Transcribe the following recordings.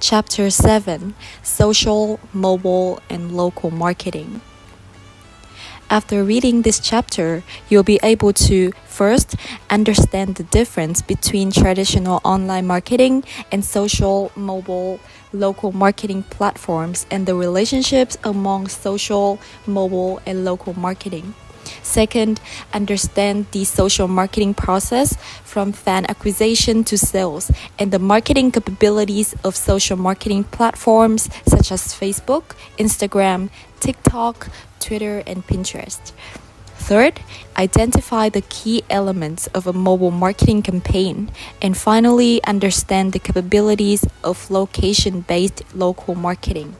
Chapter 7: Social, Mobile, and Local Marketing. After reading this chapter, you'll be able to first understand the difference between traditional online marketing and social, mobile, local marketing platforms and the relationships among social, mobile, and local marketing. Second, understand the social marketing process from fan acquisition to sales and the marketing capabilities of social marketing platforms such as Facebook, Instagram, TikTok, Twitter, and Pinterest. Third, identify the key elements of a mobile marketing campaign. And finally, understand the capabilities of location-based local marketing.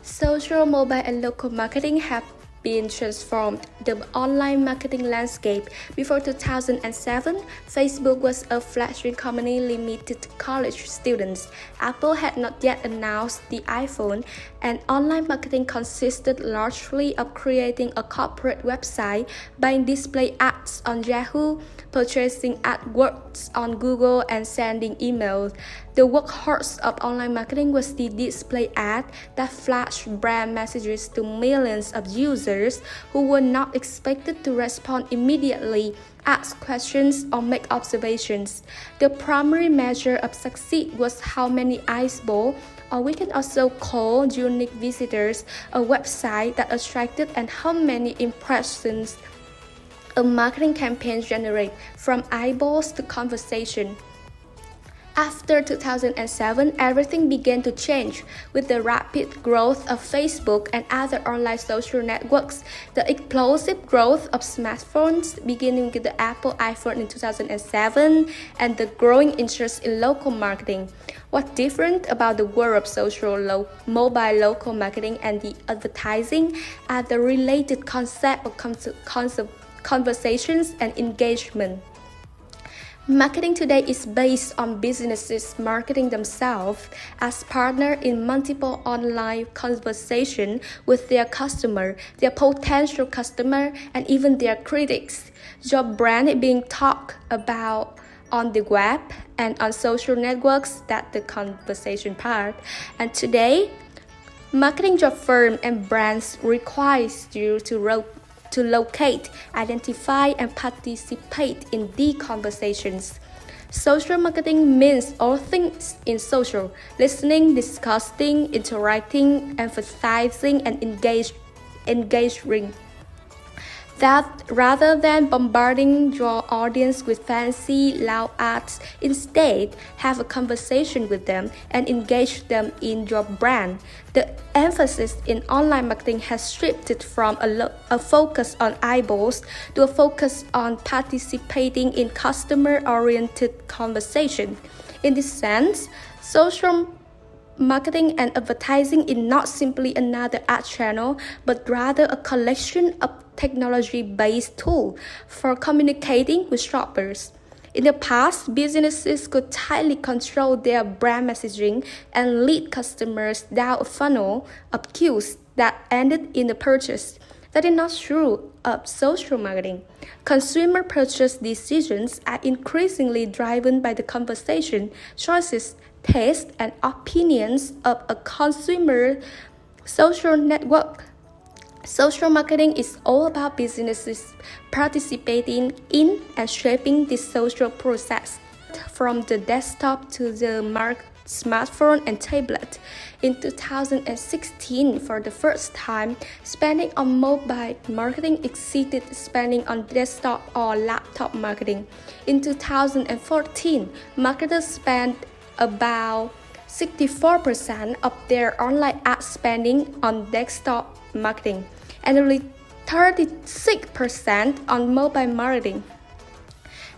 Social, mobile, and local marketing have been transformed the online marketing landscape. Before 2007, Facebook was a fledgling company limited to college students. Apple had not yet announced the iPhone, and online marketing consisted largely of creating a corporate website, buying display ads on Yahoo, purchasing AdWords on Google, and sending emails. The workhorse of online marketing was the display ad that flashed brand messages to millions of users who were not expected to respond immediately, ask questions, or make observations. The primary measure of success was how many eyeballs, or we can also call unique visitors, a website that attracted, and how many impressions a marketing campaign generates from eyeballs to conversation. After 2007, everything began to change with the rapid growth of Facebook and other online social networks, the explosive growth of smartphones beginning with the Apple iPhone in 2007, and the growing interest in local marketing. What's different about the world of social, mobile local marketing and the advertising are the related concept of conversations and engagement. Marketing today is based on businesses marketing themselves as partners in multiple online conversations with their customer, their potential customer, and even their critics. Your brand being talked about on the web and on social networks, that's the conversation part. And today, marketing your firm and brands requires you to locate, identify, and participate in the conversations. Social marketing means all things in social: listening, discussing, interacting, emphasizing, and engaging. That rather than bombarding your audience with fancy, loud ads, instead have a conversation with them and engage them in your brand. The emphasis in online marketing has shifted from a focus on eyeballs to a focus on participating in customer-oriented conversation. In this sense, social marketing and advertising is not simply another ad channel, but rather a collection of technology-based tools for communicating with shoppers. In the past, businesses could tightly control their brand messaging and lead customers down a funnel of cues that ended in a purchase. That is not true of social marketing. Consumer purchase decisions are increasingly driven by the conversation, choices, tastes, and opinions of a consumer social network. Social marketing is all about businesses participating in and shaping this social process, from the desktop to the smartphone and tablet. In 2016, for the first time, spending on mobile marketing exceeded spending on desktop or laptop marketing. In 2014, marketers spent about 64% of their online ad spending on desktop marketing and only 36% on mobile marketing.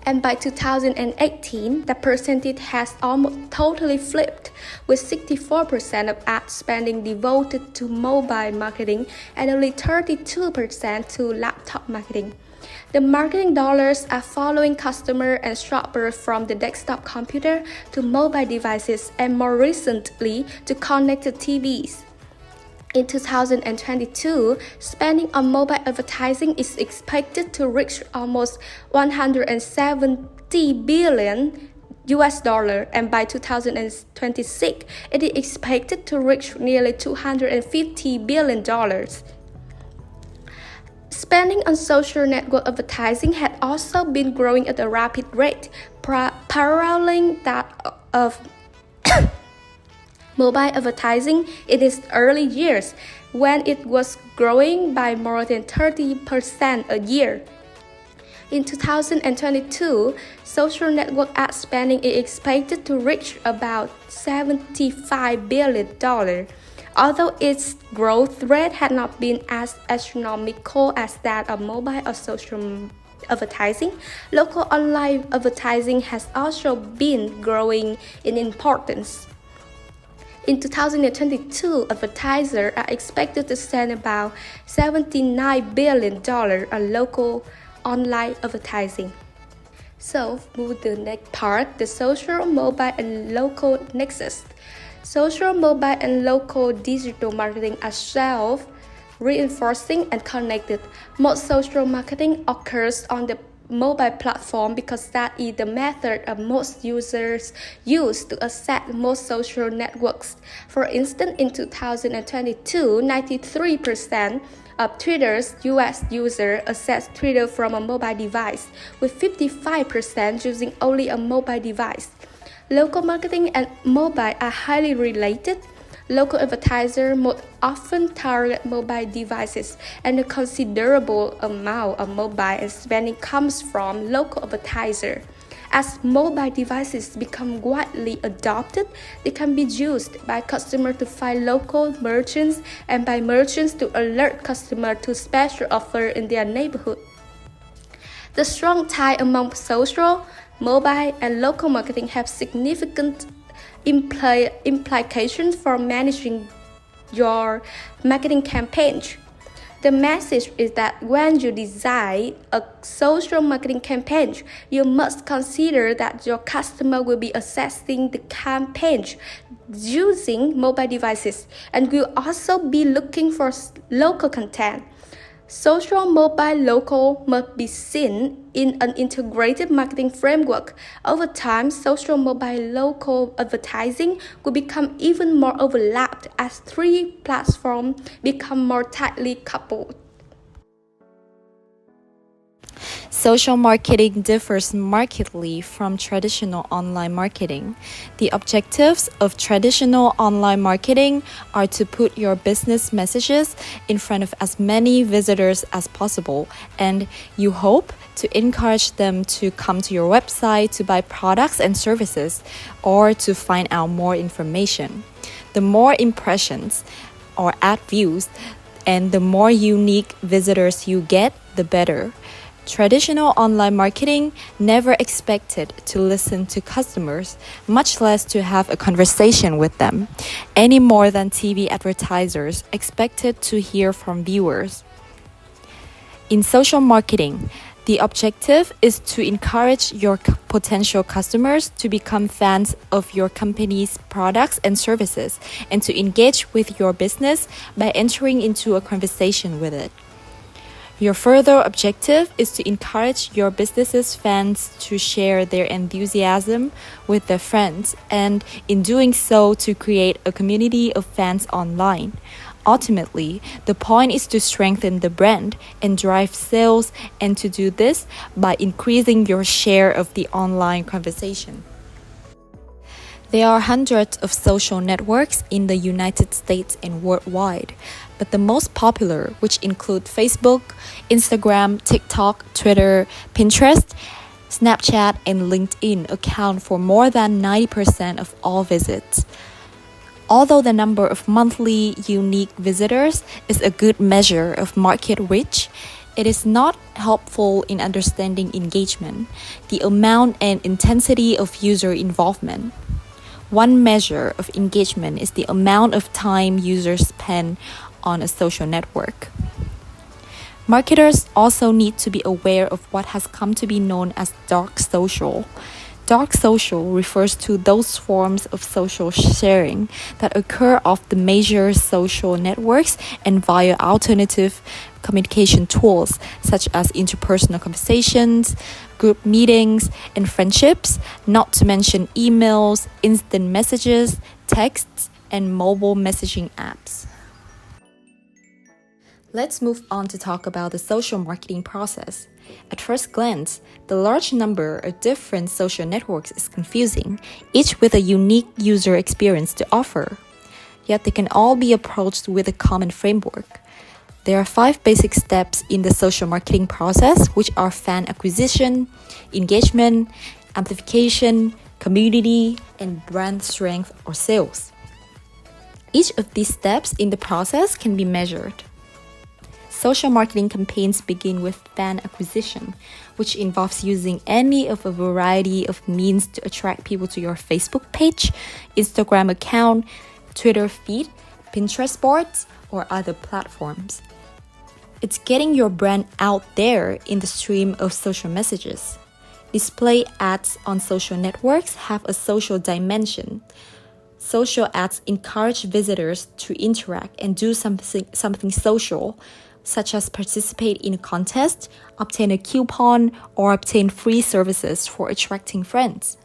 And by 2018, the percentage has almost totally flipped, with 64% of ad spending devoted to mobile marketing and only 32% to laptop marketing. The marketing dollars are following customers and shoppers from the desktop computer to mobile devices and more recently to connected TVs. In 2022, spending on mobile advertising is expected to reach almost $170 billion US dollar, and by 2026, it is expected to reach nearly $250 billion. Spending on social network advertising had also been growing at a rapid rate, paralleling that of mobile advertising in its early years, when it was growing by more than 30% a year. In 2022, social network ad spending is expected to reach about $75 billion. Although its growth rate had not been as astronomical as that of mobile or social advertising, local online advertising has also been growing in importance. In 2022, advertisers are expected to spend about $79 billion on local online advertising. So, move to the next part, the social, mobile, and local nexus. Social, mobile, and local digital marketing are self-reinforcing and connected. Most social marketing occurs on the mobile platform because that is the method of most users use to access most social networks. For instance, in 2022, 93% of Twitter's US users access Twitter from a mobile device, with 55% using only a mobile device. Local marketing and mobile are highly related. Local advertisers most often target mobile devices, and a considerable amount of mobile spending comes from local advertisers. As mobile devices become widely adopted, they can be used by customers to find local merchants and by merchants to alert customers to special offers in their neighborhood. The strong tie among social, mobile, and local marketing have significant implications for managing your marketing campaigns. The message is that when you design a social marketing campaign, you must consider that your customer will be accessing the campaign using mobile devices and will also be looking for local content. Social, mobile, local must be seen in an integrated marketing framework. Over time, social, mobile, local advertising will become even more overlapped as three platforms become more tightly coupled. Social marketing differs markedly from traditional online marketing. The objectives of traditional online marketing are to put your business messages in front of as many visitors as possible, and you hope to encourage them to come to your website to buy products and services or to find out more information. The more impressions or ad views and the more unique visitors you get, the better. Traditional online marketing never expected to listen to customers, much less to have a conversation with them, any more than TV advertisers expected to hear from viewers. In social marketing, the objective is to encourage your potential customers to become fans of your company's products and services and to engage with your business by entering into a conversation with it. Your further objective is to encourage your business's fans to share their enthusiasm with their friends and, in doing so, to create a community of fans online. Ultimately, the point is to strengthen the brand and drive sales, and to do this by increasing your share of the online conversation. There are hundreds of social networks in the United States and worldwide, but the most popular, which include Facebook, Instagram, TikTok, Twitter, Pinterest, Snapchat, and LinkedIn, account for more than 90% of all visits. Although the number of monthly unique visitors is a good measure of market reach, it is not helpful in understanding engagement, the amount and intensity of user involvement. One measure of engagement is the amount of time users spend on a social network. Marketers also need to be aware of what has come to be known as dark social. Dark social refers to those forms of social sharing that occur off the major social networks and via alternative communication tools such as interpersonal conversations, group meetings, and friendships, not to mention emails, instant messages, texts, and mobile messaging apps. Let's move on to talk about the social marketing process. At first glance, the large number of different social networks is confusing, each with a unique user experience to offer. Yet they can all be approached with a common framework. There are 5 basic steps in the social marketing process, which are fan acquisition, engagement, amplification, community, and brand strength or sales. Each of these steps in the process can be measured. Social marketing campaigns begin with fan acquisition, which involves using any of a variety of means to attract people to your Facebook page, Instagram account, Twitter feed, Pinterest boards, or other platforms. It's getting your brand out there in the stream of social messages. Display ads on social networks have a social dimension. Social ads encourage visitors to interact and do something social, such as participate in a contest, obtain a coupon, or obtain free services for attracting friends.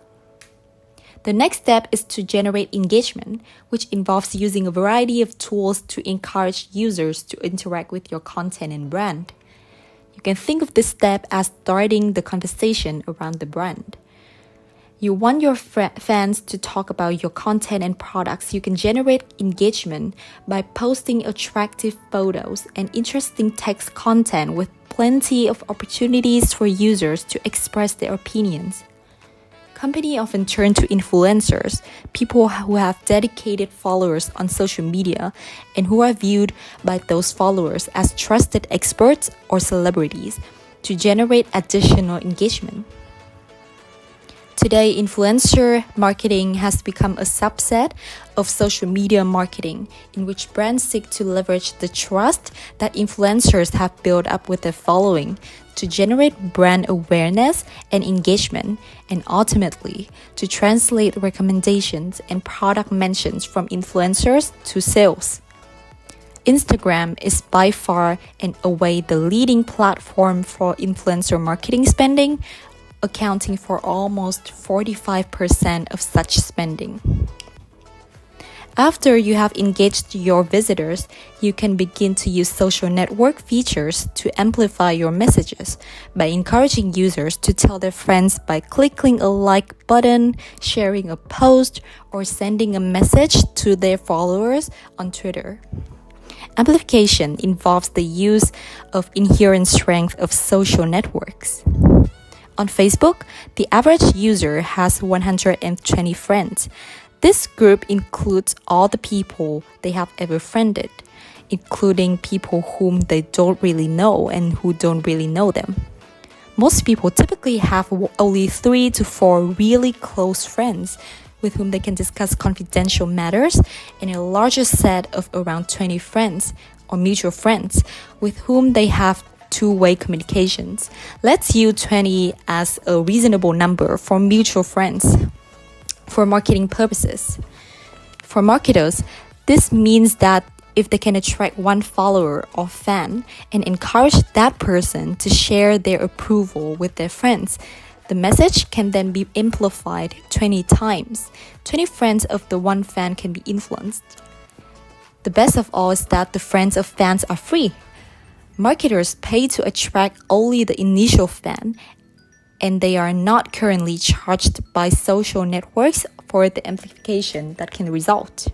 The next step is to generate engagement, which involves using a variety of tools to encourage users to interact with your content and brand. You can think of this step as starting the conversation around the brand. You want your fans to talk about your content and products. You can generate engagement by posting attractive photos and interesting text content with plenty of opportunities for users to express their opinions. Companies often turn to influencers, people who have dedicated followers on social media and who are viewed by those followers as trusted experts or celebrities, to generate additional engagement. Today, influencer marketing has become a subset of social media marketing, in which brands seek to leverage the trust that influencers have built up with their following to generate brand awareness and engagement, and ultimately to translate recommendations and product mentions from influencers to sales. Instagram is by far and away the leading platform for influencer marketing spending, accounting for almost 45% of such spending. After you have engaged your visitors, you can begin to use social network features to amplify your messages by encouraging users to tell their friends by clicking a like button, sharing a post, or sending a message to their followers on Twitter. Amplification involves the use of inherent strength of social networks. On Facebook, the average user has 120 friends. This group includes all the people they have ever friended, including people whom they don't really know and who don't really know them. Most people typically have only 3 to 4 really close friends with whom they can discuss confidential matters, and a larger set of around 20 friends or mutual friends with whom they have two-way communications. Let's use 20 as a reasonable number for mutual friends for marketing purposes. For marketers, this means that if they can attract one follower or fan and encourage that person to share their approval with their friends, the message can then be amplified 20 times. 20 friends of the one fan can be influenced. The best of all is that the friends of fans are free. Marketers pay to attract only the initial fan, and they are not currently charged by social networks for the amplification that can result.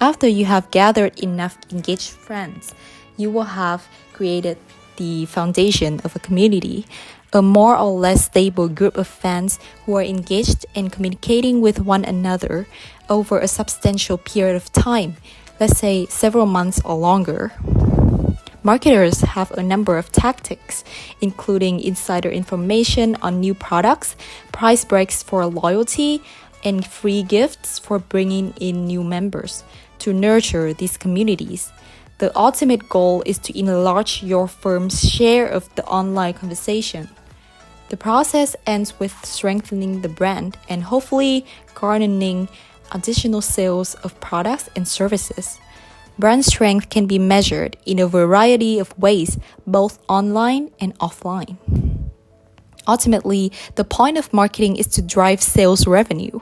After you have gathered enough engaged friends, you will have created the foundation of a community, a more or less stable group of fans who are engaged and communicating with one another over a substantial period of time, let's say several months or longer. Marketers have a number of tactics, including insider information on new products, price breaks for loyalty, and free gifts for bringing in new members to nurture these communities. The ultimate goal is to enlarge your firm's share of the online conversation. The process ends with strengthening the brand and hopefully garnering additional sales of products and services. Brand strength can be measured in a variety of ways, both online and offline. Ultimately, the point of marketing is to drive sales revenue.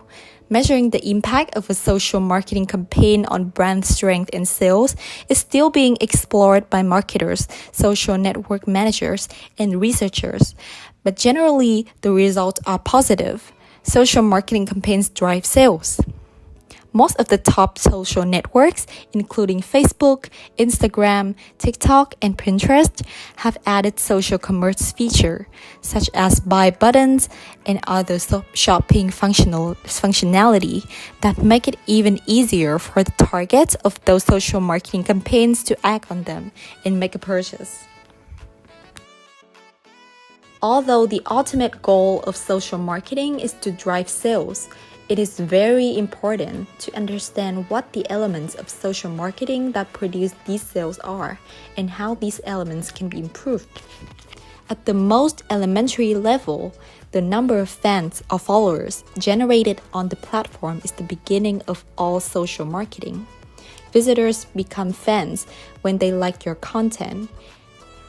Measuring the impact of a social marketing campaign on brand strength and sales is still being explored by marketers, social network managers, and researchers. But generally, the results are positive. Social marketing campaigns drive sales. Most of the top social networks, including Facebook, Instagram, TikTok, and Pinterest, have added social commerce features, such as buy buttons and other shopping functionality that make it even easier for the targets of those social marketing campaigns to act on them and make a purchase. Although the ultimate goal of social marketing is to drive sales, it is very important to understand what the elements of social marketing that produce these sales are and how these elements can be improved. At the most elementary level, the number of fans or followers generated on the platform is the beginning of all social marketing. Visitors become fans when they like your content.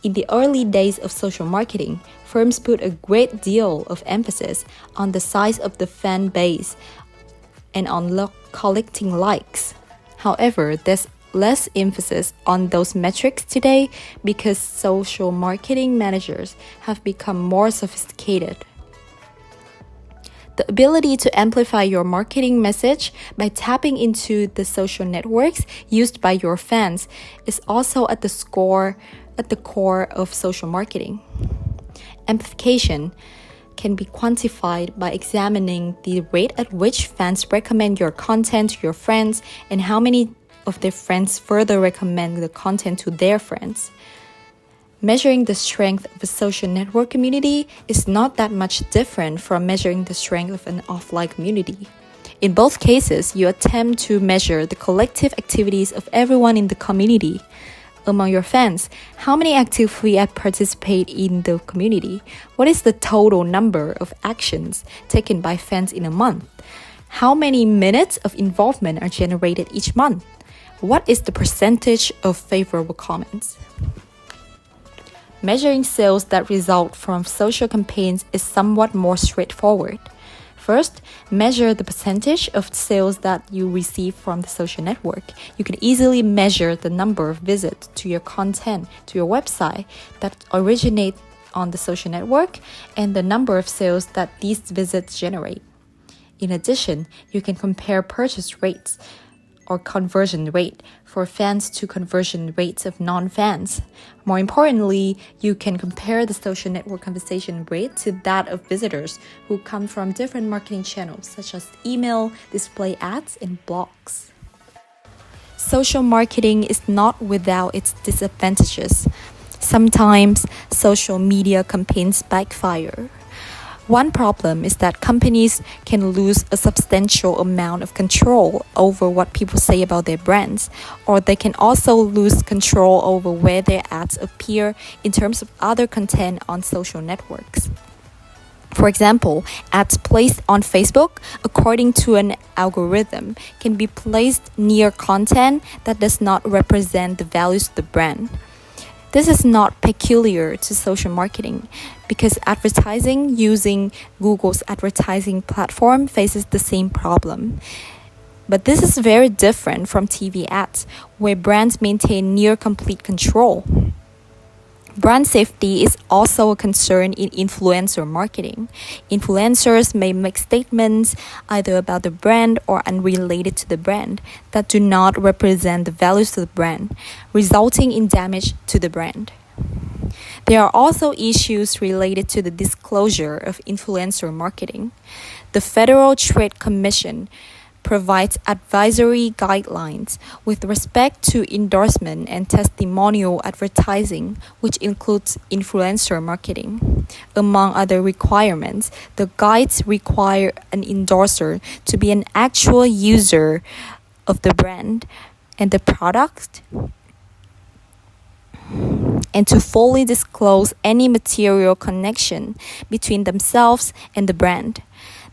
In the early days of social marketing, firms put a great deal of emphasis on the size of the fan base and on collecting likes. However, there's less emphasis on those metrics today because social marketing managers have become more sophisticated. The ability to amplify your marketing message by tapping into the social networks used by your fans is also at the core of social marketing. Amplification can be quantified by examining the rate at which fans recommend your content to your friends and how many of their friends further recommend the content to their friends. Measuring the strength of a social network community is not that much different from measuring the strength of an offline community. In both cases, you attempt to measure the collective activities of everyone in the community. Among your fans, how many actively participate in the community? What is the total number of actions taken by fans in a month? How many minutes of involvement are generated each month? What is the percentage of favorable comments? Measuring sales that result from social campaigns is somewhat more straightforward. First, measure the percentage of sales that you receive from the social network. You can easily measure the number of visits to your content, to your website that originate on the social network and the number of sales that these visits generate. In addition, you can compare purchase rates or conversion rate for fans to conversion rates of non-fans. More importantly, you can compare the social network conversation rate to that of visitors who come from different marketing channels such as email, display ads, and blogs. Social marketing is not without its disadvantages. Sometimes social media campaigns backfire. One problem is that companies can lose a substantial amount of control over what people say about their brands, or they can also lose control over where their ads appear in terms of other content on social networks. For example, ads placed on Facebook, according to an algorithm, can be placed near content that does not represent the values of the brand. This is not peculiar to social marketing because advertising using Google's advertising platform faces the same problem. But this is very different from TV ads, where brands maintain near complete control. Brand safety is also a concern in influencer marketing. Influencers may make statements either about the brand or unrelated to the brand that do not represent the values of the brand, resulting in damage to the brand. There are also issues related to the disclosure of influencer marketing. The Federal Trade Commission provides advisory guidelines with respect to endorsement and testimonial advertising, which includes influencer marketing. Among other requirements, the guides require an endorser to be an actual user of the brand and the product and to fully disclose any material connection between themselves and the brand.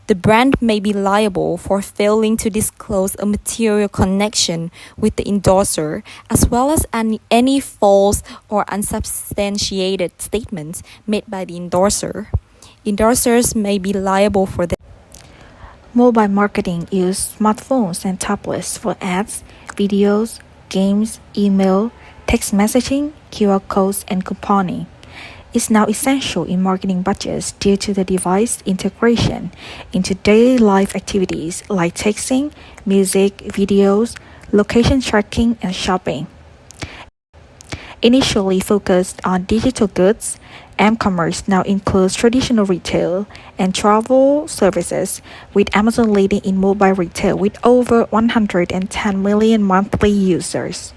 The brand may be liable for failing to disclose a material connection with the endorser, as well as any false or unsubstantiated statements made by the endorser. Endorsers may be liable for the Mobile marketing uses smartphones and tablets for ads, videos, games, email, text messaging, QR codes, and couponing. Is now essential in marketing budgets due to the device integration into daily life activities like texting, music, videos, location tracking, and shopping. Initially focused on digital goods, m-commerce now includes traditional retail and travel services, with Amazon leading in mobile retail with over 110 million monthly users.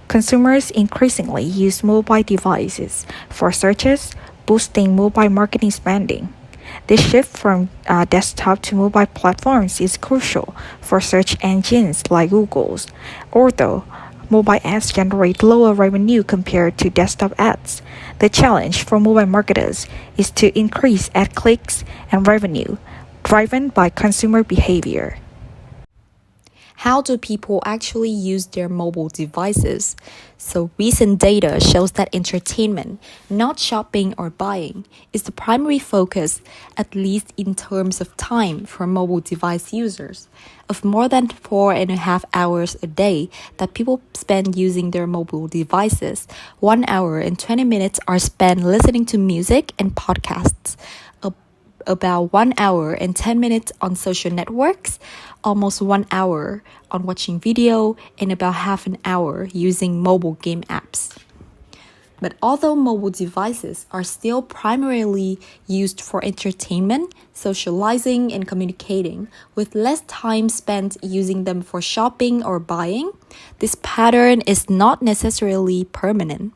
Consumers increasingly use mobile devices for searches, boosting mobile marketing spending. This shift from desktop to mobile platforms is crucial for search engines like Google's, although mobile ads generate lower revenue compared to desktop ads. The challenge for mobile marketers is to increase ad clicks and revenue, driven by consumer behavior. How do people actually use their mobile devices? So recent data shows that entertainment, not shopping or buying, is the primary focus, at least in terms of time for mobile device users. Of more than 4.5 hours a day that people spend using their mobile devices, 1 hour and 20 minutes are spent listening to music and podcasts. About 1 hour and 10 minutes on social networks, almost 1 hour on watching video, and about half an hour using mobile game apps. But although mobile devices are still primarily used for entertainment, socializing, and communicating, with less time spent using them for shopping or buying, this pattern is not necessarily permanent.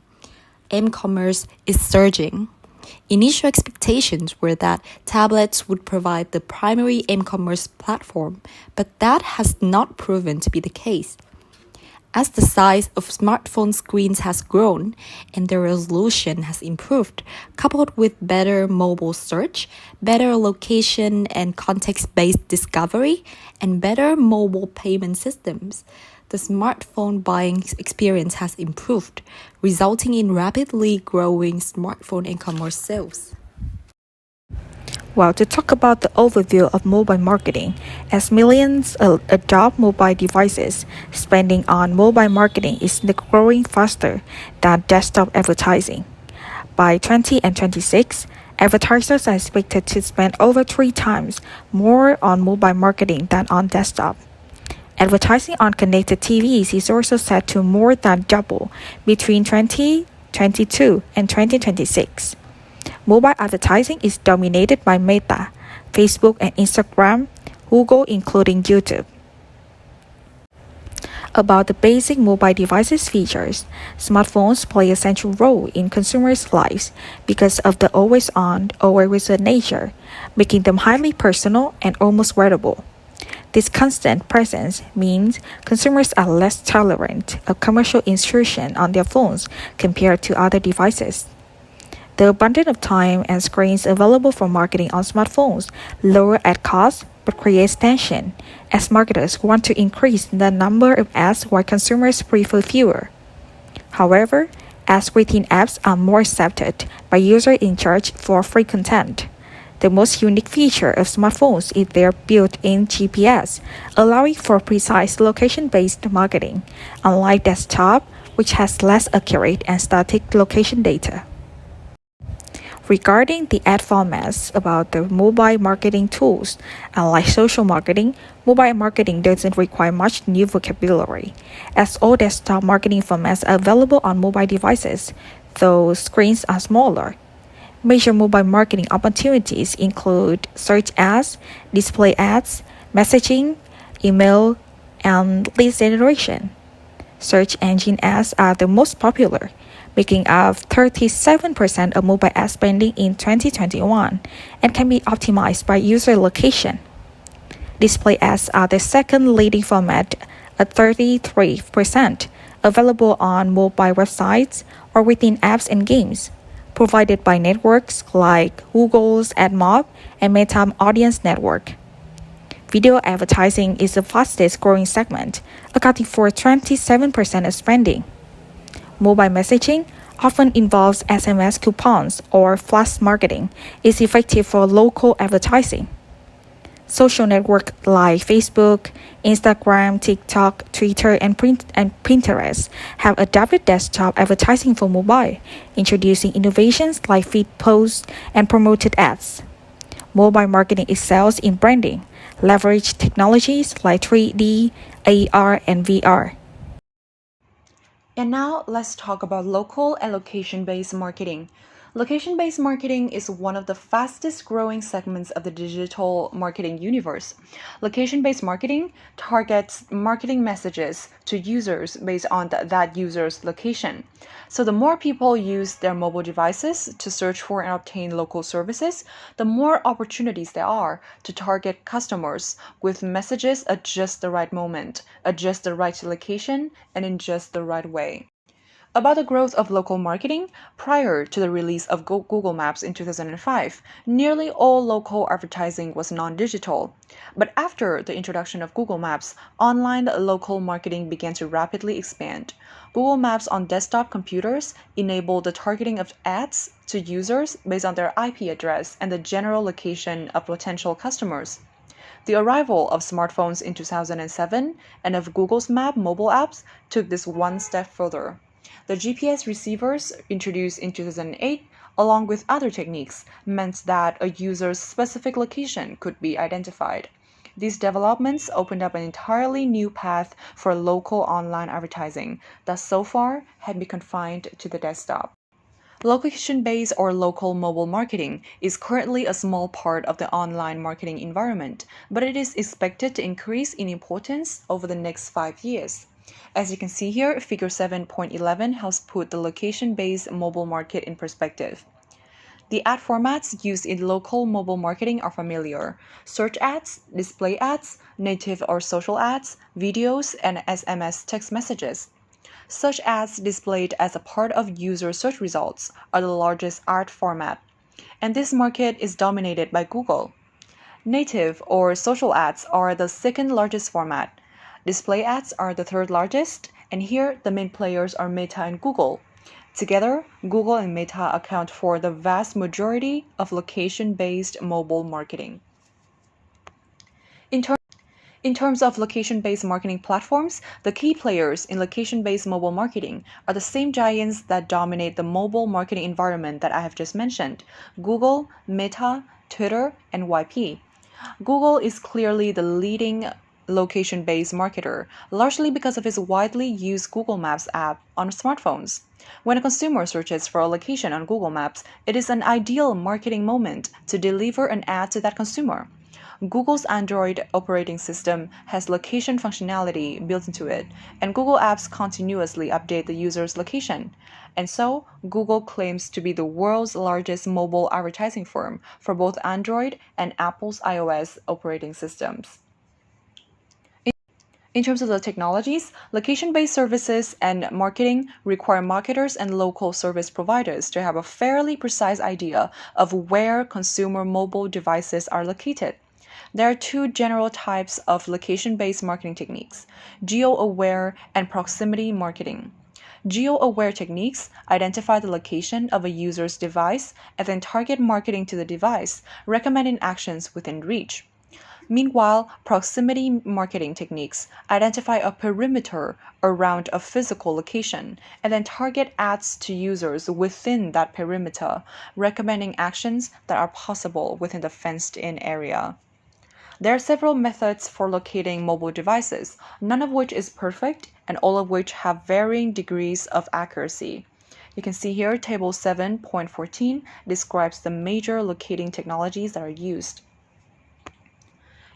M-commerce is surging. Initial expectations were that tablets would provide the primary m-commerce platform, but that has not proven to be the case. As the size of smartphone screens has grown and their resolution has improved, coupled with better mobile search, better location and context-based discovery, and better mobile payment systems, the smartphone buying experience has improved, resulting in rapidly growing smartphone e-commerce sales. Well, to talk about the overview of mobile marketing, as millions adopt mobile devices, spending on mobile marketing is growing faster than desktop advertising. By 2026, advertisers are expected to spend over 3 times more on mobile marketing than on desktop. Advertising on connected TVs is also set to more than double between 2022 and 2026. Mobile advertising is dominated by Meta, Facebook and Instagram, Google including YouTube. About the basic mobile devices features, smartphones play a central role in consumers' lives because of the always-on, always-with nature, making them highly personal and almost wearable. This constant presence means consumers are less tolerant of commercial intrusion on their phones compared to other devices. The abundance of time and screens available for marketing on smartphones lower ad costs but creates tension, as marketers want to increase the number of ads while consumers prefer fewer. However, ads within apps are more accepted by users in search for free content. The most unique feature of smartphones is their built-in GPS, allowing for precise location-based marketing, unlike desktop, which has less accurate and static location data. Regarding the ad formats about the mobile marketing tools, unlike social marketing, mobile marketing doesn't require much new vocabulary, as all desktop marketing formats are available on mobile devices, though screens are smaller. Major mobile marketing opportunities include search ads, display ads, messaging, email, and lead generation. Search engine ads are the most popular, making up 37% of mobile ad spending in 2021 and can be optimized by user location. Display ads are the second leading format at 33%, available on mobile websites or within apps and games, provided by networks like Google's AdMob and Meta Audience Network. Video advertising is the fastest growing segment, accounting for 27% of spending. Mobile messaging often involves SMS coupons or flash marketing, is effective for local advertising. Social networks like Facebook, Instagram, TikTok, Twitter, and Pinterest have adapted desktop advertising for mobile, introducing innovations like feed posts and promoted ads. Mobile marketing excels in branding, leverage technologies like 3D, AR, and VR. And now let's talk about local and location-based marketing. Location-based marketing is one of the fastest growing segments of the digital marketing universe. Location-based marketing targets marketing messages to users based on that user's location. So the more people use their mobile devices to search for and obtain local services, the more opportunities there are to target customers with messages at just the right moment, at just the right location, and in just the right way. About the growth of local marketing, prior to the release of Google Maps in 2005, nearly all local advertising was non-digital. But after the introduction of Google Maps, online local marketing began to rapidly expand. Google Maps on desktop computers enabled the targeting of ads to users based on their IP address and the general location of potential customers. The arrival of smartphones in 2007 and of Google's Map mobile apps took this one step further. The GPS receivers introduced in 2008, along with other techniques, meant that a user's specific location could be identified. These developments opened up an entirely new path for local online advertising that so far had been confined to the desktop. Location-based or local mobile marketing is currently a small part of the online marketing environment, but it is expected to increase in importance over the next 5 years. As you can see here, figure 7.11 helps put the location-based mobile market in perspective. The ad formats used in local mobile marketing are familiar: search ads, display ads, native or social ads, videos, and SMS text messages. Such ads displayed as a part of user search results are the largest ad format, and this market is dominated by Google. Native or social ads are the second largest format. Display ads are the third largest, and here the main players are Meta and Google. Together, Google and Meta account for the vast majority of location-based mobile marketing. In terms of location-based marketing platforms, the key players in location-based mobile marketing are the same giants that dominate the mobile marketing environment that I have just mentioned: Google, Meta, Twitter, and YP. Google is clearly the leading location-based marketer, largely because of its widely used Google Maps app on smartphones. When a consumer searches for a location on Google Maps, it is an ideal marketing moment to deliver an ad to that consumer. Google's Android operating system has location functionality built into it, and Google apps continuously update the user's location. And so, Google claims to be the world's largest mobile advertising firm for both Android and Apple's iOS operating systems. In terms of the technologies, location-based services and marketing require marketers and local service providers to have a fairly precise idea of where consumer mobile devices are located. There are two general types of location-based marketing techniques: geo-aware and proximity marketing. Geo-aware techniques identify the location of a user's device and then target marketing to the device, recommending actions within reach. Meanwhile, proximity marketing techniques identify a perimeter around a physical location and then target ads to users within that perimeter, recommending actions that are possible within the fenced-in area. There are several methods for locating mobile devices, none of which is perfect and all of which have varying degrees of accuracy. You can see here table 7.14 describes the major locating technologies that are used.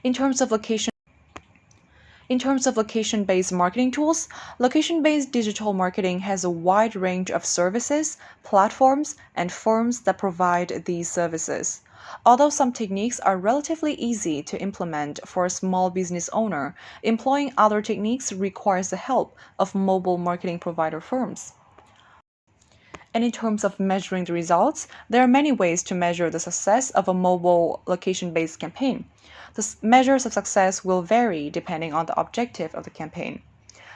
In terms of location-based marketing tools, location-based digital marketing has a wide range of services, platforms, and firms that provide these services. Although some techniques are relatively easy to implement for a small business owner, employing other techniques requires the help of mobile marketing provider firms. And in terms of measuring the results, there are many ways to measure the success of a mobile location-based campaign. The measures of success will vary depending on the objective of the campaign.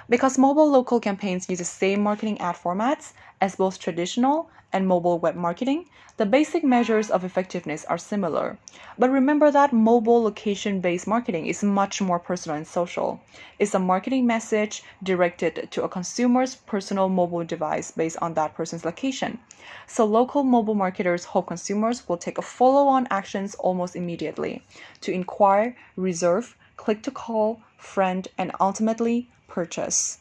Because mobile local campaigns use the same marketing ad formats as both traditional and mobile web marketing, the basic measures of effectiveness are similar. But remember that mobile location-based marketing is much more personal and social. It's a marketing message directed to a consumer's personal mobile device based on that person's location. So local mobile marketers hope consumers will take a follow-on actions almost immediately to inquire, reserve, click to call, friend, and ultimately purchase.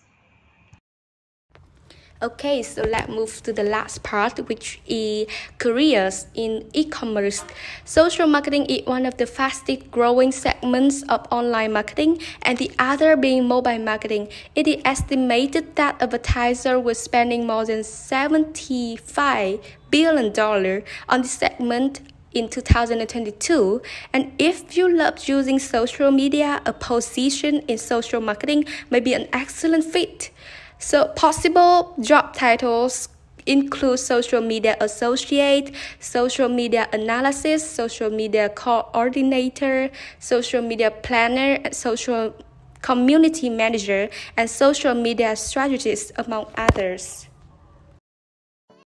Okay, so let's move to the last part, which is careers in e-commerce. Social marketing is one of the fastest growing segments of online marketing, and the other being mobile marketing. It is estimated that advertisers were spending more than $75 billion on this segment in 2022. And if you love using social media, a position in social marketing may be an excellent fit. So possible job titles include social media associate, social media analysis, social media coordinator, social media planner, and social community manager, and social media strategist, among others.